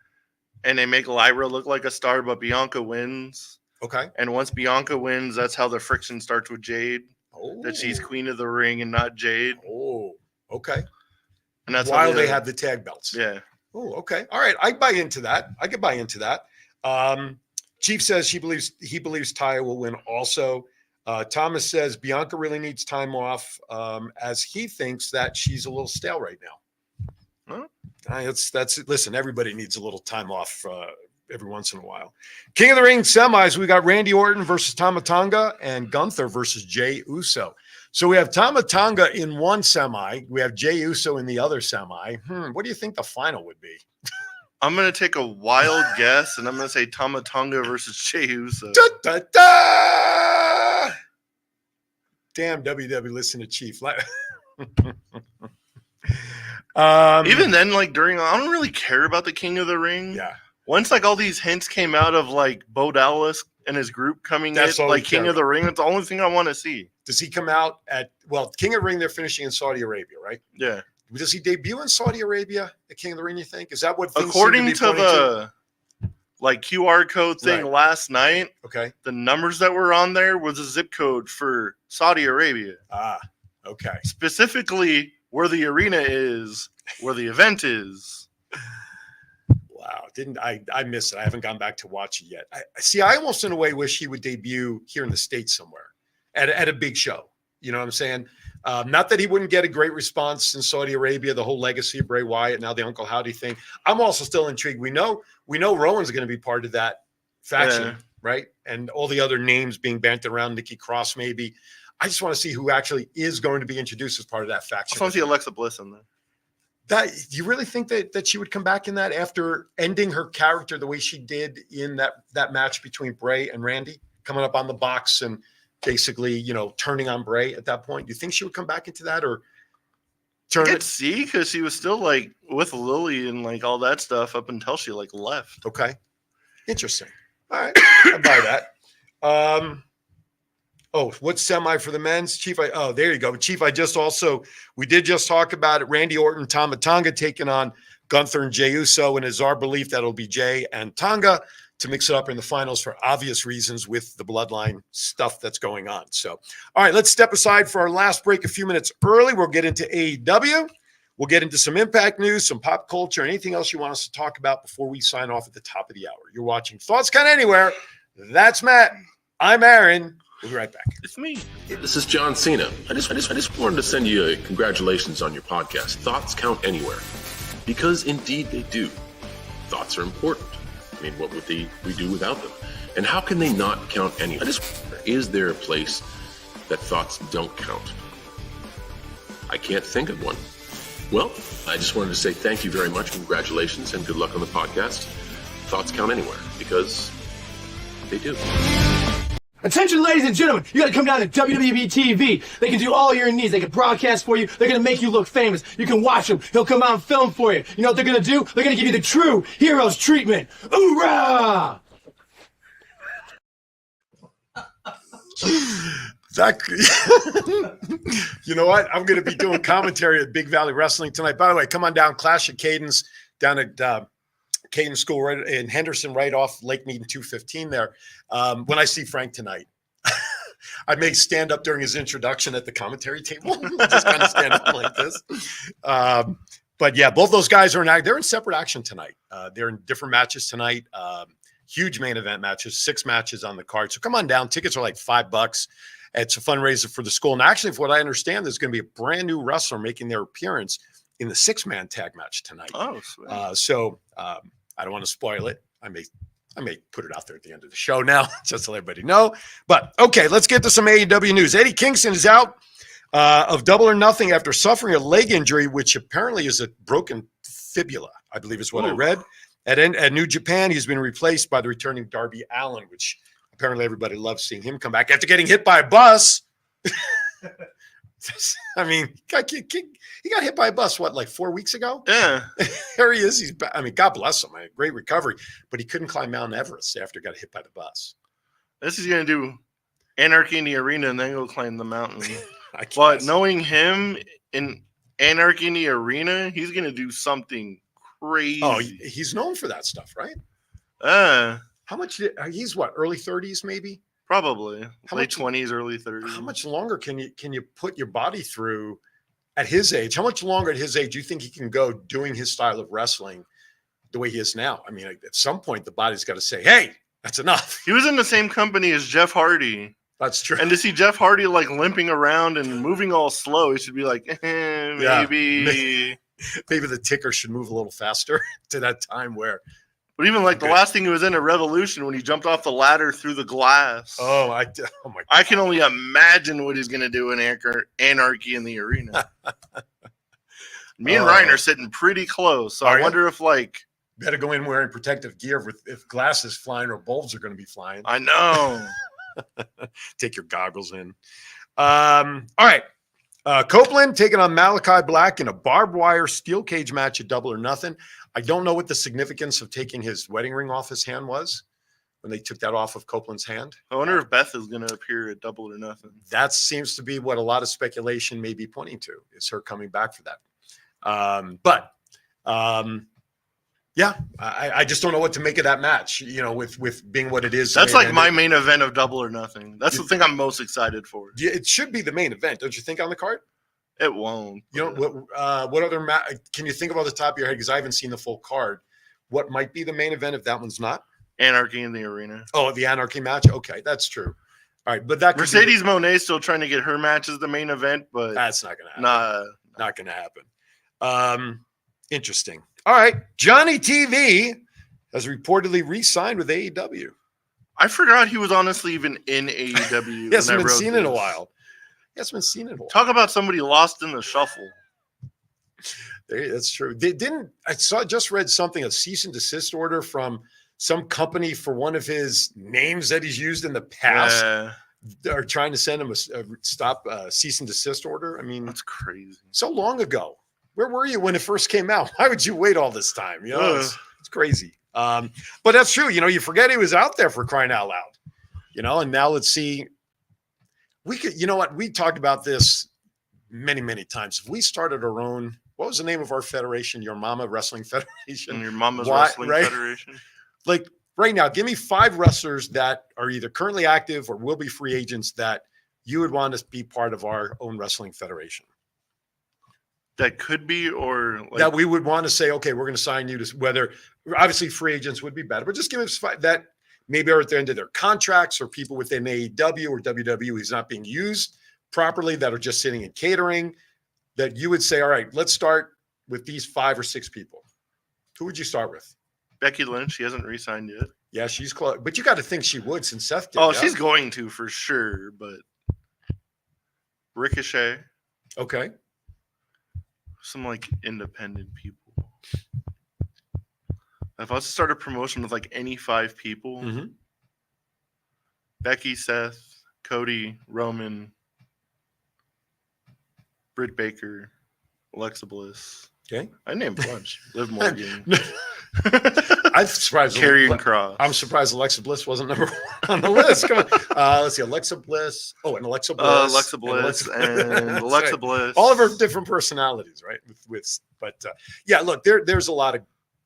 And they make Lyra look like a star, but Bianca wins. Okay. And once Bianca wins, that's how the friction starts with Jade. Oh. That she's Queen of the Ring and not Jade. Oh, okay. And that's while they have the tag belts. Yeah. Oh, okay. All right. I buy into that. I could buy into that. Chief says he believes Taya will win also. Thomas says Bianca really needs time off, as he thinks that she's a little stale right now. Huh? That's listen. Everybody needs a little time off every once in a while. King of the Ring semis. We got Randy Orton versus Tama Tonga and Gunther versus Jey Uso. So we have Tama Tonga in one semi. We have Jey Uso in the other semi. What do you think the final would be? I'm going to take a wild guess, and I'm going to say Tama Tonga versus Jey Uso. Da, da, da! Damn, WWE, listen to Chief. Even then, like during, I don't really care about the King of the Ring. Yeah. Once like all these hints came out of like Bo Dallas and his group coming That's in, all like we care King of the Ring, that's the only thing I want to see. Does he come out at, well, King of the Ring, they're finishing in Saudi Arabia, right? Yeah. Does he debut in Saudi Arabia, the King of the Ring, you think? Is that what things According seem to to be pointing the like QR code thing Right. last night, Okay. the numbers that were on there was a zip code for Saudi Arabia. Okay. Specifically where the arena is, where the event is. Wow. I missed it. I haven't gone back to watch it yet. I almost in a way wish he would debut here in the States somewhere at a big show. You know what I'm saying? Not that he wouldn't get a great response in Saudi Arabia, the whole legacy of Bray Wyatt, now the Uncle Howdy thing. I'm also still intrigued. We know Rowan's going to be part of that faction, right? And all the other names being banted around, Nikki Cross maybe. I just want to see who actually is going to be introduced as part of that I faction. just want to see Alexa Bliss in there. Do you really think that she would come back in that after ending her character the way she did in that match between Bray and Randy, coming up on the box and basically, turning on Bray at that point? Do you think she would come back into that or turn I it? could see because she was still like with Lily and like all that stuff up until she like left. Okay. Interesting. All right. I'll buy that. What's semi for the men's? Chief, there you go. Chief, we did just talk about it. Randy Orton, Tama Tonga taking on Gunther and Jey Uso, and it's our belief that it'll be Jey and Tonga to mix it up in the finals for obvious reasons with the bloodline stuff that's going on. So, all right, let's step aside for our last break a few minutes early. We'll get into AEW. We'll get into some Impact news, some pop culture, anything else you want us to talk about before we sign off at the top of the hour. You're watching Thoughts Count Anywhere. That's Matt. I'm Aaron. We'll be right back. It's me. This is John Cena. I just wanted to send you a congratulations on your podcast. Thoughts count anywhere. Because indeed they do. Thoughts are important. I mean, what would we do without them? And how can they not count anywhere? Is there a place that thoughts don't count? I can't think of one. Well, I just wanted to say thank you very much, congratulations, and good luck on the podcast. Thoughts count anywhere, because they do. Attention, ladies and gentlemen, you gotta come down to WWE TV. They can do all your needs. They can broadcast for you. They're gonna make you look famous. You can watch them. He'll come out and film for you. You know what they're gonna do? They're gonna give you the true hero's treatment. Hoorah! You know what? I'm going to be doing commentary at Big Valley Wrestling tonight. By the way, come on down, Clash of Cadence down at Cadence School right in Henderson, right off Lake Mead 215 there. When I see Frank tonight, I may stand up during his introduction at the commentary table, just kind of stand up like this. But yeah, both those guys they're in separate action tonight. They're in different matches tonight. Huge main event matches, 6 matches on the card. So come on down. Tickets are like $5. It's a fundraiser for the school. And actually, from what I understand, there's going to be a brand new wrestler making their appearance in the 6-man tag match tonight. Oh, sweet. I don't want to spoil it. I may put it out there at the end of the show now, just to let everybody know. But okay, let's get to some AEW news. Eddie Kingston is out of Double or Nothing after suffering a leg injury, which apparently is a broken fibula, I believe is what I read. At New Japan, he's been replaced by the returning Darby Allin, which apparently everybody loves seeing him come back after getting hit by a bus. I mean, he got hit by a bus, what, like 4 weeks ago? Yeah. There he is. God bless him. Great recovery. But he couldn't climb Mount Everest after he got hit by the bus. This is going to do Anarchy in the Arena and then go climb the mountain. But knowing him in Anarchy in the Arena, he's going to do something crazy. Oh, he's known for that stuff, right? How much? He's what? Early 30s, maybe. Probably How late much- 20s, early 30s. How much longer can you put your body through at his age? How much longer at his age do you think he can go doing his style of wrestling the way he is now? I mean, at some point, the body's got to say, "Hey, that's enough." He was in the same company as Jeff Hardy. That's true. And to see Jeff Hardy like limping around and moving all slow, he should be like, Yeah. maybe. Maybe the ticker should move a little faster to that time where. But even like the last thing he was in a Revolution when he jumped off the ladder through the glass. Oh my God. I can only imagine what he's going to do in Anarchy in the Arena. Me and Ryan are sitting pretty close, so I wonder if like better go in wearing protective gear if glass is flying or bulbs are going to be flying. I know. Take your goggles in. All right. Copeland taking on Malachi Black in a barbed wire steel cage match at Double or Nothing. I don't know what the significance of taking his wedding ring off his hand was when they took that off of Copeland's hand. I wonder if Beth is going to appear at Double or Nothing. That seems to be what a lot of speculation may be pointing to, is her coming back for that. Yeah, I just don't know what to make of that match, with being what it is. That's like my main event of Double or Nothing. That's the thing I'm most excited for. Yeah, it should be the main event, don't you think, on the card? It won't. What other match can you think of off the top of your head? Because I haven't seen the full card. What might be the main event if that one's not? Anarchy in the Arena. Oh, the Anarchy match? Okay, that's true. All right, but that Mercedes Moné still trying to get her match as the main event, but that's not going to happen. Not going to happen. Interesting. All right, Johnny TV has reportedly re-signed with AEW. I forgot he was honestly even in AEW. He hasn't been seen in a while. Talk about somebody lost in the shuffle. That's true. Just read something, a cease and desist order from some company for one of his names that he's used in the past. They're trying to send him a cease and desist order. I mean, that's crazy. So long ago. Where were you when it first came out? Why would you wait all this time? It's crazy. But that's true. You forget he was out there, for crying out loud. And now let's see. We could, we talked about this many, many times. If we started our own, what was the name of our federation? Your Mama Wrestling Federation. And Your Mama's Wrestling Federation. Like right now, give me 5 wrestlers that are either currently active or will be free agents that you would want to be part of our own wrestling federation. That could be, or that we would want to say, okay, we're going to sign you to, whether obviously free agents would be better, but just give us 5 that maybe are at the end of their contracts or people within AEW or WWE is not being used properly that are just sitting in catering, that you would say, all right, let's start with these 5 or 6 people. Who would you start with? Becky Lynch. She hasn't re-signed yet. Yeah, she's close, but you got to think she would since Seth did. Oh, she's going to for sure, but Ricochet. Okay. Some like independent people. If I was to start a promotion with like any 5 people, Becky, Seth, Cody, Roman, Britt Baker, Alexa Bliss. Okay. I named a bunch. Liv Morgan. I'm surprised. Karrion Kross. I'm surprised Alexa Bliss wasn't number 1 on the list. Come on. Let's see. Alexa Bliss. Oh, and Alexa Bliss. Alexa Bliss and Alexa Bliss. All of her different personalities, right? But yeah, look, there's a lot of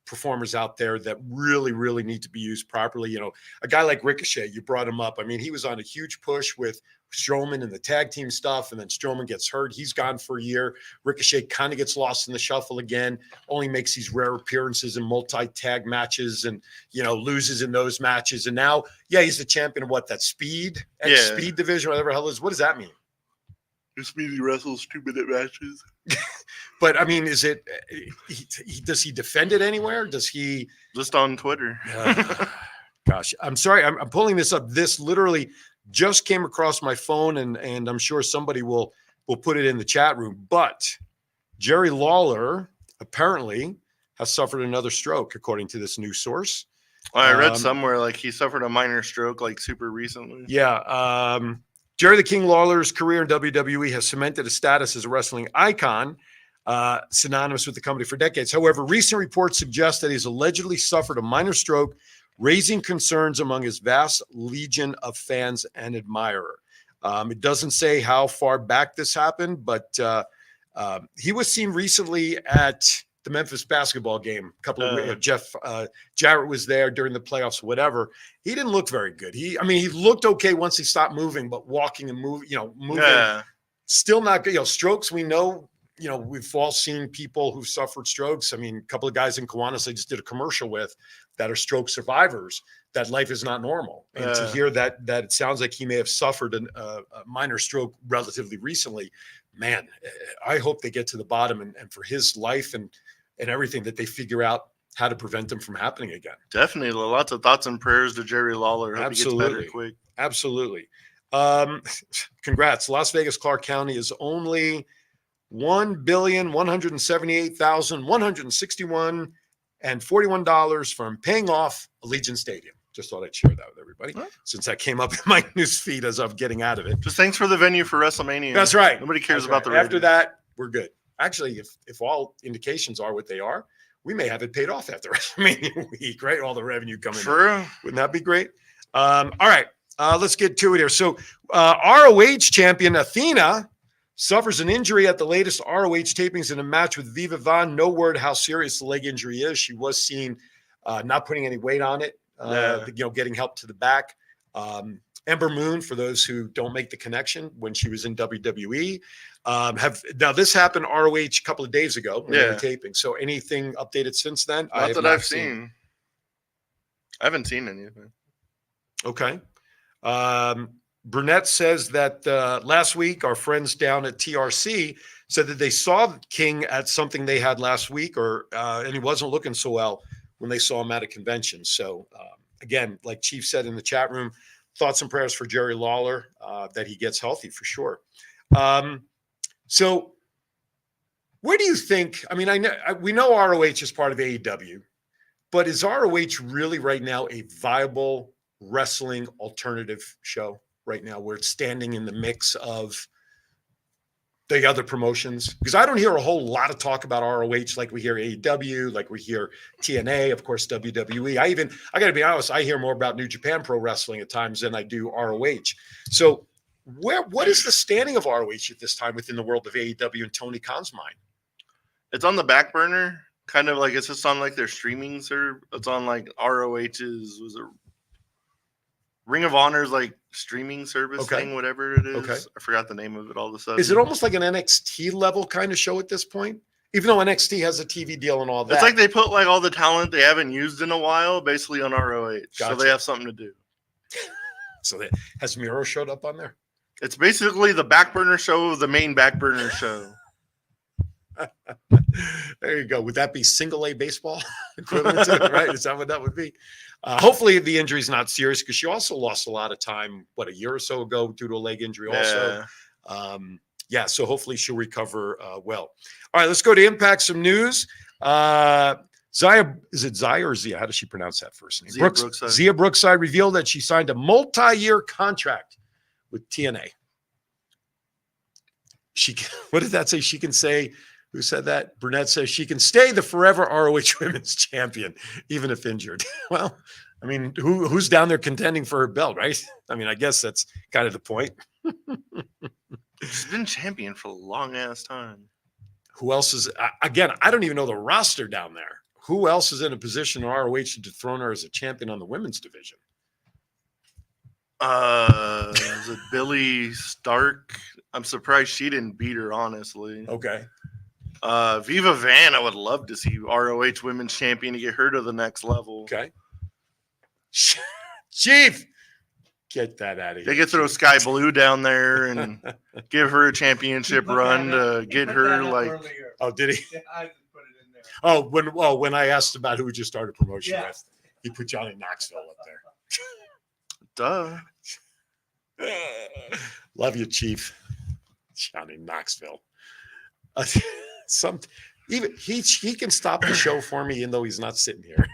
performers out there that really, really need to be used properly. A guy like Ricochet, you brought him up. I mean, he was on a huge push with Strowman and the tag team stuff, and then Strowman gets hurt. He's gone for a year. Ricochet kind of gets lost in the shuffle again, only makes these rare appearances in multi-tag matches and, loses in those matches. And now, he's the champion of that speed division, whatever the hell it is. What does that mean? Just means he wrestles 2-minute matches. But I mean, is it? Does he defend it anywhere? Does he just on Twitter? Gosh, I'm sorry. I'm pulling this up. This literally just came across my phone, and I'm sure somebody will put it in the chat room. But Jerry Lawler apparently has suffered another stroke, according to this news source. I read somewhere like he suffered a minor stroke like super recently. Yeah. Jerry the King Lawler's career in WWE has cemented his status as a wrestling icon, synonymous with the company for decades. However, recent reports suggest that he's allegedly suffered a minor stroke, raising concerns among his vast legion of fans and admirers. It doesn't say how far back this happened, but he was seen recently at the Memphis basketball game. A couple of Jeff Jarrett was there during the playoffs, whatever. He didn't look very good. He looked okay once he stopped moving, but walking and moving, still not good. Strokes, we know, we've all seen people who've suffered strokes. I mean, a couple of guys in Kiwanis I just did a commercial with that are stroke survivors that life is not normal. And to hear that it sounds like he may have suffered a minor stroke relatively recently, man, I hope they get to the bottom and for his life and everything that they figure out how to prevent them from happening again. Definitely. Lots of thoughts and prayers to Jerry Lawler. Hope Absolutely. he gets better quick. Absolutely. Congrats. Las Vegas, Clark County is only $1,178,161 and $41 from paying off Allegiant Stadium. Just thought I'd share that with everybody since that came up in my news feed as I'm getting out of it. Just thanks for the venue for WrestleMania. That's right. Nobody cares That's about the right. After ratings. that, we're good. Actually, if all indications are what they are, we may have it paid off after WrestleMania week, right? All the revenue coming in. True. Wouldn't that be great? All right. Let's get to it here. So ROH champion Athena suffers an injury at the latest ROH tapings in a match with Viva Vaughn. No word how serious the leg injury is. She was seen not putting any weight on it, getting help to the back. Ember Moon, for those who don't make the connection, when she was in WWE. Now this happened ROH a couple of days ago when they were taping. So anything updated since then? Not that I've seen. I haven't seen anything. Okay. Burnett says that last week our friends down at TRC said that they saw King at something they had last week, and he wasn't looking so well when they saw him at a convention. So again, like Chief said in the chat room, thoughts and prayers for Jerry Lawler that he gets healthy for sure. So where do you think? I mean, we know ROH is part of AEW, but is ROH really right now a viable wrestling alternative show right now where it's standing in the mix of the other promotions? Because I don't hear a whole lot of talk about ROH like we hear AEW, like we hear TNA, of course, WWE. I got to be honest, I hear more about New Japan Pro Wrestling at times than I do ROH. So what is the standing of ROH at this time within the world of AEW and Tony Khan's mind? It's on the back burner, kind of like it's just on like their streaming service. It's on like ROH's, was it Ring of Honor's like streaming service thing, whatever it is. Okay. I forgot the name of it all of a sudden. Is it almost like an NXT level kind of show at this point? Even though NXT has a TV deal and all that. It's like they put like all the talent they haven't used in a while basically on ROH. Gotcha. So they have something to do. So has Miro showed up on there? It's basically the back burner show of the main back burner show. There you go. Would that be single A baseball equivalent to it, right? Is that what that would be? Hopefully the injury is not serious because she also lost a lot of time, a year or so ago due to a leg injury also. So hopefully she'll recover well. All right, let's go to Impact, some news. Zia, is it Zia or Zia? How does she pronounce that first name? Brookside. Zia Brookside revealed that she signed a multi-year contract with TNA. What did that say? She can say, who said that? Burnett says she can stay the forever ROH Women's Champion, even if injured. Well, I mean, who's down there contending for her belt, right? I mean, I guess that's kind of the point. She's been champion for a long ass time. Who else is, again, I don't even know the roster down there. Who else is in a position in ROH to dethrone her as a champion on the women's division? Is it Billy Stark? I'm surprised she didn't beat her, honestly. Okay. Viva Van, I would love to see ROH Women's Champion to get her to the next level. Okay. Chief, get that out of here. They could throw Sky Blue down there and give her a championship run to get her like. Earlier. Oh, did he? Yeah, I just put it in there. When I asked about who just started promotion with, he put Johnny Knoxville up Duh. there. Love you, Chief. Johnny Knoxville. Even he can stop the show for me, even though he's not sitting here.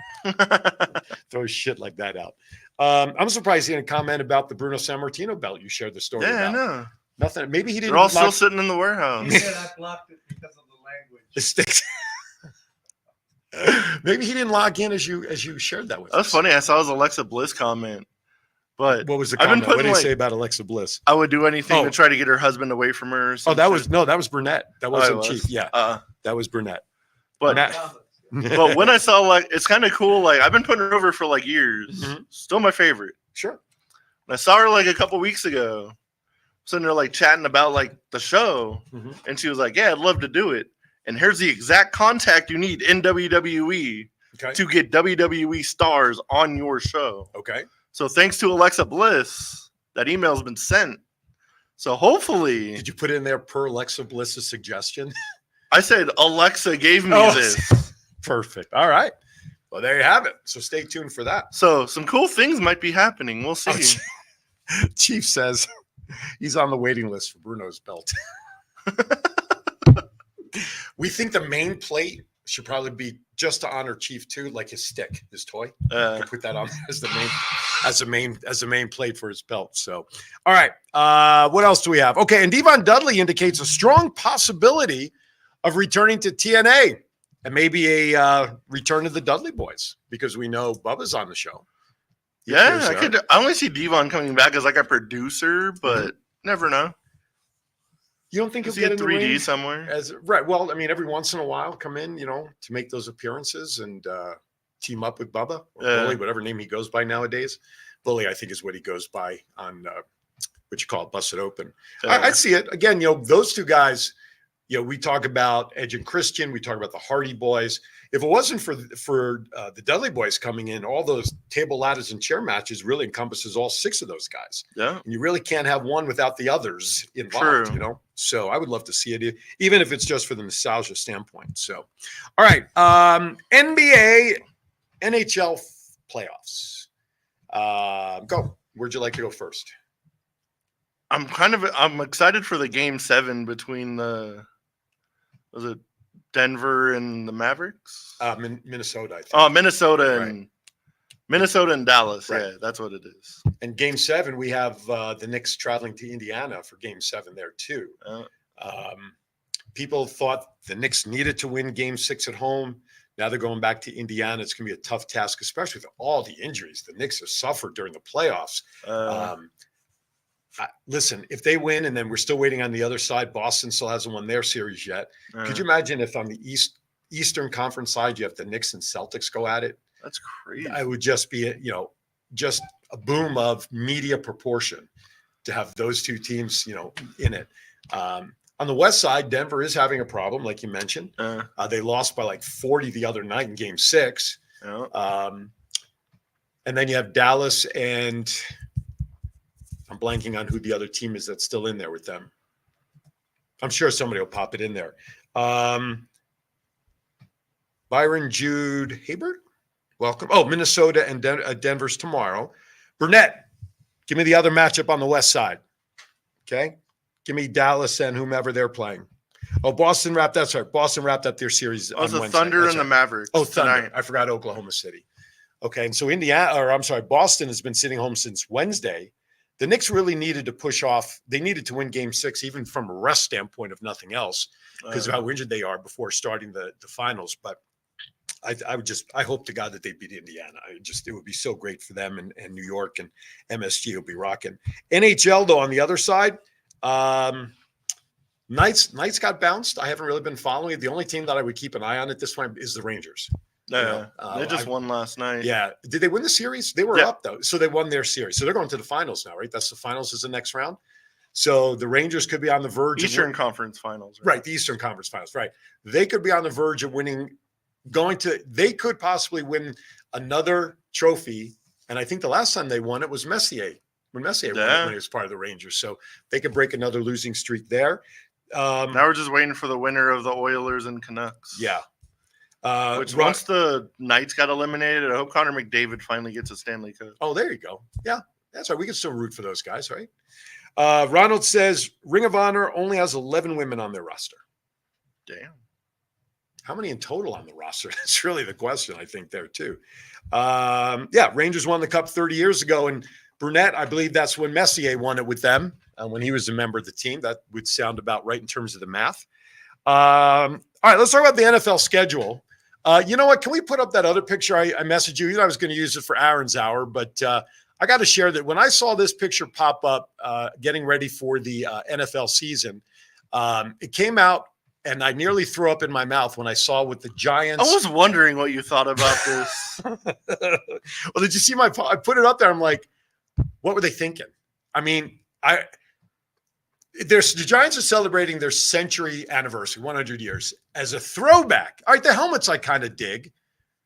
Throw shit like that out. I'm surprised he didn't comment about the Bruno Sammartino belt you shared the story about. Yeah, I know. Nothing. Maybe he didn't. They're all still sitting in the warehouse. Yeah, I blocked it because of the language. Maybe he didn't log in as you shared that with That's us. funny. I saw his Alexa Bliss comment. But What was the I've been comment? What putting, did he say about Alexa Bliss? I would do anything to try to get her husband away from her. That was Burnett. That wasn't it Chief. was? Yeah, that was Burnett. But but when I saw it's kind of cool. Like I've been putting her over for like years. Mhm. Still my favorite. Sure. And I saw her like a couple weeks ago. Sitting there like chatting about like the show, Mhm. and she was like, "Yeah, I'd love to do it." And here's the exact contact you need in WWE. Okay. to get WWE stars on your show. Okay. So thanks to Alexa Bliss, that email's been sent. So hopefully, Did you put in there per Alexa Bliss's suggestion? I said Alexa gave me Oh. this. Perfect. All right. Well, there you have it. So stay tuned for that. So some cool things might be happening. We'll see. Chief says he's on the waiting list for Bruno's belt. We think the main plate should probably be just to honor Chief too, like his stick, his toy. Put that on as the main plate for his belt. So, all right. What else do we have? Okay, and Devon Dudley indicates a strong possibility of returning to TNA and maybe a return of the Dudley Boys because we know Bubba's on the show. Yeah, I only see Devon coming back as like a producer, but never know. You don't think he'll see get a in the 3D ring somewhere? Right. Well, I mean, every once in a while, come in, to make those appearances and team up with Bubba or Bully, whatever name he goes by nowadays. Bully, I think, is what he goes by on what you call it, Busted Open. I see it again. Those two guys. We talk about Edge and Christian. We talk about the Hardy Boys. If it wasn't for the Dudley Boys coming in, all those table, ladders, and chair matches really encompasses all 6 of those guys. Yeah, and you really can't have one without the others involved. True. So I would love to see it, even if it's just for the nostalgia standpoint. So, all right, NBA, NHL playoffs. Go. Where'd you like to go first? I'm excited for the Game 7 between was it Denver and the Mavericks? Minnesota, I think. Oh, Minnesota and Dallas. Right. Yeah, that's what it is. And Game 7, we have the Knicks traveling to Indiana for Game 7 there too. People thought the Knicks needed to win Game 6 at home. Now they're going back to Indiana. It's going to be a tough task, especially with all the injuries the Knicks have suffered during the playoffs. Listen, if they win and then we're still waiting on the other side, Boston still hasn't won their series yet. Could you imagine if on the Eastern Conference side you have the Knicks and Celtics go at it? That's crazy. It would just be, just a boom of media proportion to have those two teams, in it. On the West side, Denver is having a problem, like you mentioned. They lost by like 40 the other night in Game 6. And then you have Dallas and I'm blanking on who the other team is that's still in there with them. I'm sure somebody will pop it in there. Byron Jude Habert, welcome. Oh, Minnesota and Denver's tomorrow. Burnett, give me the other matchup on the West side. Okay. Give me Dallas and whomever they're playing. Oh, Boston wrapped. That's right. Boston wrapped up their series. Oh, the Wednesday. Thunder That's and the right. Mavericks. Oh, Thunder. Tonight. I forgot Oklahoma City. Okay. And so Boston has been sitting home since Wednesday. The Knicks really needed to push off. They needed to win Game 6, even from a rest standpoint, if nothing else, because of how injured they are before starting the finals. But I hope to God that they beat Indiana. It would be so great for them and New York and MSG will be rocking. NHL though, on the other side, Knights got bounced. I haven't really been following it. The only team that I would keep an eye on at this point is the Rangers. They just won last night. Yeah. Did they win the series? They were up though. So they won their series. So they're going to the finals now, right? That's the finals is the next round. So the Rangers could be on the verge Eastern Conference Finals. Right. The Eastern Conference Finals. Right. They could be on the verge of winning, they could possibly win another trophy. And I think the last time they won it was Messier. When Messier won it when he was part of the Rangers. So they could break another losing streak there. Now we're just waiting for the winner of the Oilers and Canucks. Yeah. Once the Knights got eliminated, I hope Connor McDavid finally gets a Stanley Cup. Oh, there you go. Yeah, that's right. We can still root for those guys, right? Ronald says Ring of Honor only has 11 women on their roster. Damn. How many in total on the roster? That's really the question, I think, there too. Rangers won the Cup 30 years ago, and Burnett, I believe that's when Messier won it with them, when he was a member of the team. That would sound about right in terms of the math. All right, let's talk about the NFL schedule. You know what? Can we put up that other picture? I messaged you. I was going to use it for Aaron's hour, but I got to share that when I saw this picture pop up, getting ready for the NFL season, it came out and I nearly threw up in my mouth when I saw what the Giants. I was wondering what you thought about this. Well, did you see I put it up there. I'm like, what were they thinking? I mean, the Giants are celebrating their century anniversary, 100 years, as a throwback. All right, the helmets I kind of dig.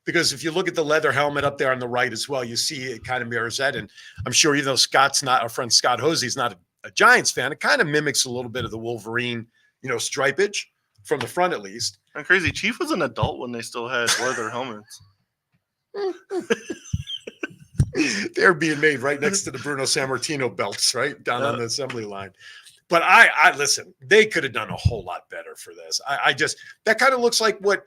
Because if you look at the leather helmet up there on the right as well, you see it kind of mirrors that. And I'm sure even though our friend Scott Hosey's not a Giants fan, it kind of mimics a little bit of the Wolverine, stripage from the front at least. And crazy, Chief was an adult when they still had leather helmets. They're being made right next to the Bruno Sammartino belts, right down on the assembly line. But I listen, they could have done a whole lot better for this. That kind of looks like what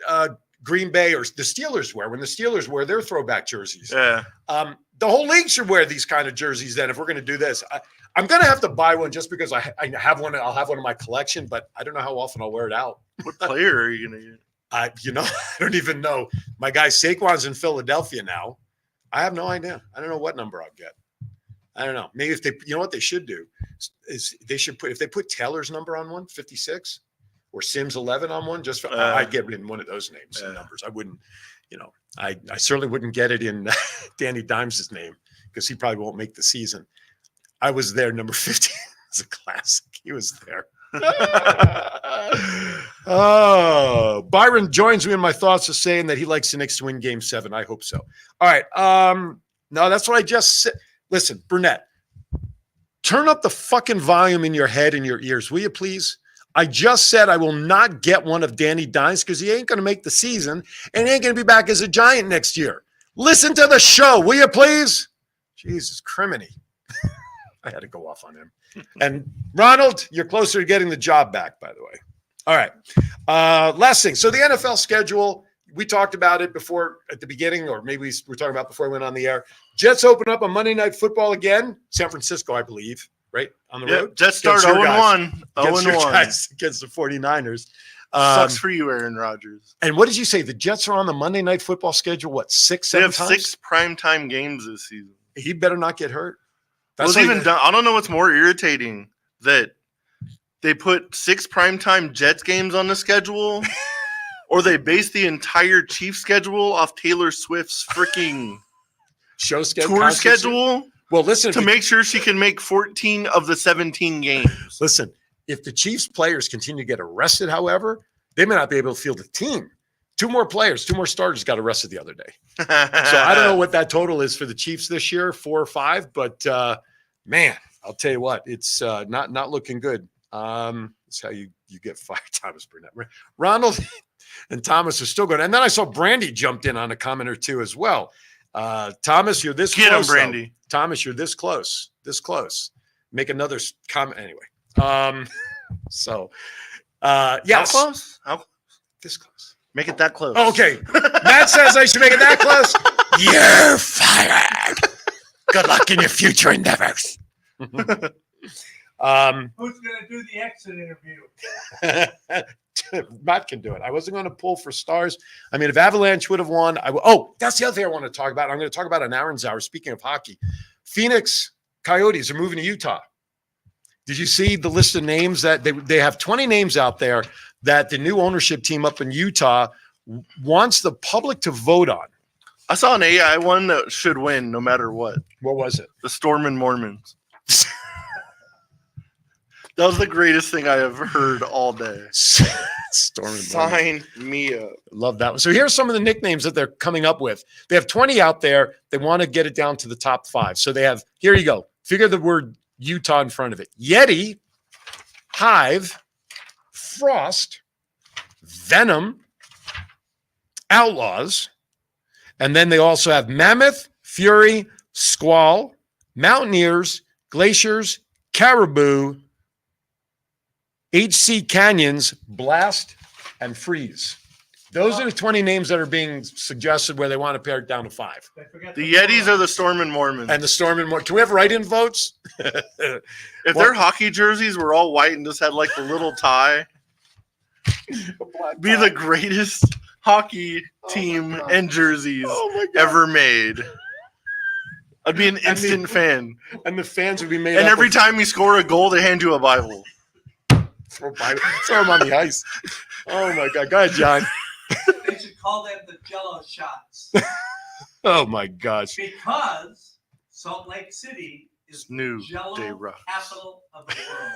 Green Bay or the Steelers wear when the Steelers wear their throwback jerseys. Yeah. The whole league should wear these kind of jerseys then if we're going to do this. I'm going to have to buy one just because I have one. I'll have one in my collection, but I don't know how often I'll wear it out. What player are you going to get? I don't even know. My guy Saquon's in Philadelphia now. I have no idea. I don't know what number I'll get. I don't know. Maybe if they, what they should do is they should if they put Taylor's number on one, 56, or Sims 11 on one, just for, I'd get in one of those names and numbers. I wouldn't, I certainly wouldn't get it in Danny Dimes' name because he probably won't make the season. I was there, number 15. It's a classic. He was there. Oh, Byron joins me in my thoughts of saying that he likes the Knicks to win Game 7. I hope so. All right. No, that's what I just said. Listen, Burnett, turn up the fucking volume in your head and your ears, will you please? I just said I will not get one of Danny Dimes because he ain't going to make the season and he ain't going to be back as a Giant next year. Listen to the show, will you please? Jesus, criminy. I had to go off on him. And Ronald, you're closer to getting the job back, by the way. All right. Last thing. So the NFL schedule, we talked about it before at the beginning, or maybe we were talking about before we went on the air. Jets open up on Monday Night Football again. San Francisco, I believe, right? On the road. Jets start 0-1. 0-1 against the 49ers. Sucks for you, Aaron Rodgers. And what did you say? The Jets are on the Monday Night Football schedule, what, 6, 7 times? They have 6 primetime games this season. He better not get hurt. I don't know what's more irritating, that they put 6 primetime Jets games on the schedule, or they base the entire Chiefs schedule off Taylor Swift's freaking tour schedule. Well, listen, to make sure she can make 14 of the 17 games. Listen, if the Chiefs players continue to get arrested, however, they may not be able to field the team. 2 more starters got arrested the other day. So I don't know what that total is for the Chiefs this year, 4 or 5, but man, I'll tell you what, it's not looking good. That's how you get fired, Thomas Burnett. Ronald and Thomas are still good. And then I saw Brandy jumped in on a comment or two as well. Thomas, you're this close. Get him, Brandy. Thomas, you're this close. Make another comment. Anyway. Yes. How close? This close. Make it that close. Oh, okay. Matt says I should make it that close. You're fired. Good luck in your future endeavors. Who's going to do the exit interview? Matt can do it. I wasn't going to pull for stars. I mean, if Avalanche would have won, that's the other thing I want to talk about. I'm going to talk about an Aaron's Hour. Speaking of hockey, Phoenix Coyotes are moving to Utah. Did you see the list of names that they have 20 names out there that the new ownership team up in Utah wants the public to vote on? I saw an AI one that should win no matter what. What was it? The Storm and Mormons. That was the greatest thing I have heard all day. Storm and Sign me up. Love that one. So here's some of the nicknames that they're coming up with. They have 20 out there. They want to get it down to the top 5. So they have, here you go. Figure the word Utah in front of it. Yeti, Hive, Frost, Venom, Outlaws, and then they also have Mammoth, Fury, Squall, Mountaineers, Glaciers, Caribou, HC Canyons, Blast, and Freeze. Those are the 20 names that are being suggested where they want to pare it down to 5. The Yetis are the Storm and Mormons. And the Storm and Mormons. Can we have write-in votes? If their hockey jerseys were all white and just had like the little tie, be the greatest hockey team and jerseys ever made. I'd be an instant fan. And the fans would be made And every time you score a goal, they hand you a Bible. Throw them on the ice. Oh, my God. Go ahead, John. They should call them the Jello shots. Oh, my gosh. Because Salt Lake City is New Jello Day Rocks. capital of the world.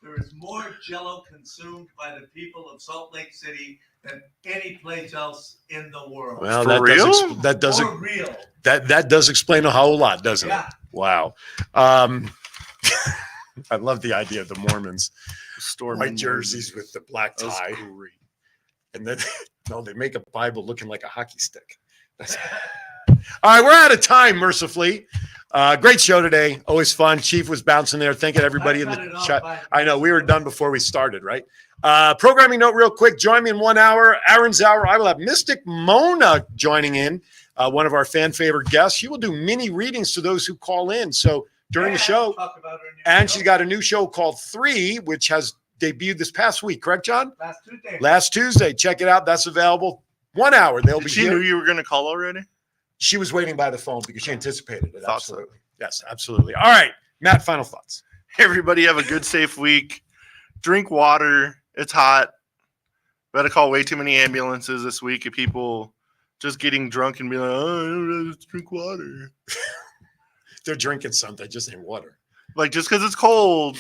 there is more Jell-O consumed by the people of Salt Lake City than any place else in the world. Well, For that real? does For real. that does explain a whole lot, doesn't Yeah. it? Wow. I love the idea of the Mormons. Storm White jerseys with the black That was tie. great. And then they make a Bible looking like a hockey stick. All right, we're out of time, mercifully. Great show today. Always fun. Chief was bouncing there, thanking everybody in the chat. I know we were done before we started, right? Programming note real quick. Join me in 1 hour. Aaron's hour. I will have Mystic Mona joining in, one of our fan favorite guests. She will do mini readings to those who call in. So during the show, and she's got a new show called 3, which has debuted this past week. Correct, John? Last Tuesday. Check it out. That's available. 1 hour. They'll be She here. knew you were going to call already? She was waiting by the phone because she anticipated it. Thought so. Absolutely. Yes, absolutely. All right, Matt, final thoughts. Everybody have a good, safe week. Drink water. It's hot. Better call way too many ambulances this week of people just getting drunk and be like, oh, let's drink water. They're drinking something, just ain't water. Like, just because it's cold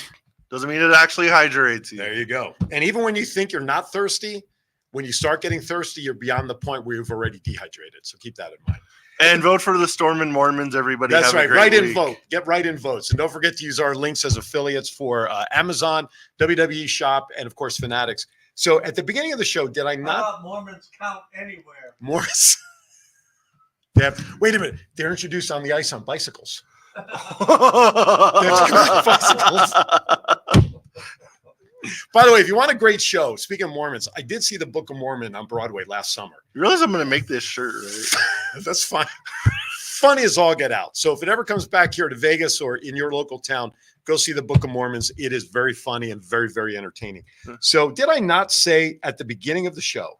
doesn't mean it actually hydrates you. There you go. And even when you think you're not thirsty, when you start getting thirsty, you're beyond the point where you've already dehydrated. So keep that in mind. And vote for the Stormin' Mormons, everybody. That's have right. A great Write in week. vote. Get right in votes. And don't forget to use our links as affiliates for Amazon, WWE Shop, and, of course, Fanatics. So at the beginning of the show, did I How not? about Mormons count anywhere? Morris. Yeah. Wait a minute. They're introduced on the ice on bicycles. Bicycles. By the way, if you want a great show, speaking of Mormons, I did see the Book of Mormon on Broadway last summer. You realize I'm going to make this shirt, right? That's fine. Funny as all get out. So if it ever comes back here to Vegas or in your local town, go see the Book of Mormons. It is very funny and very, very entertaining. So did I not say at the beginning of the show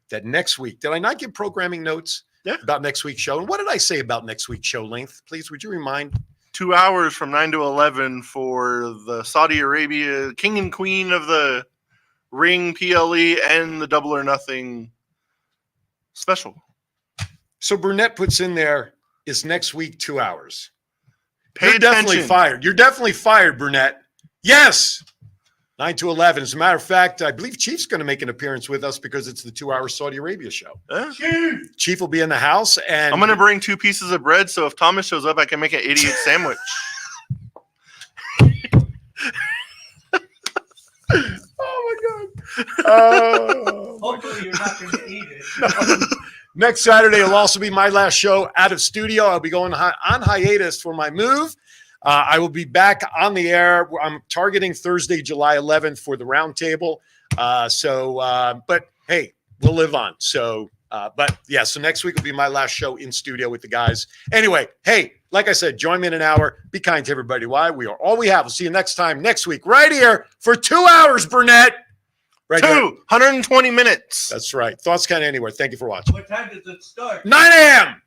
that next week, did I not give programming notes about next week's show? And what did I say about next week's show length? Please, would you remind? 2 hours from 9 to 11 for the Saudi Arabia King and Queen of the Ring PLE and the Double or Nothing special. So Burnett puts in there, is next week 2 hours. Pay You're definitely attention. fired. You're definitely fired, Burnett. Yes. 9 to 11. As a matter of fact, I believe Chief's going to make an appearance with us because it's the 2 hour Saudi Arabia show. Chief will be in the house. And I'm going to bring 2 pieces of bread, so if Thomas shows up, I can make an idiot sandwich. Oh, my God. Hopefully you're not going to eat it. Next Saturday will also be my last show out of studio. I'll be going on hiatus for my move. I will be back on the air. I'm targeting Thursday, July 11th for the roundtable. But hey, we'll live on. So next week will be my last show in studio with the guys. Anyway, hey, like I said, join me in an hour. Be kind to everybody. Why? We are all we have. We'll see you next time next week right here for 2 hours, Burnett. Right here. 120 minutes. That's right. Thoughts Count Anywhere. Thank you for watching. What time does it start? 9 a.m.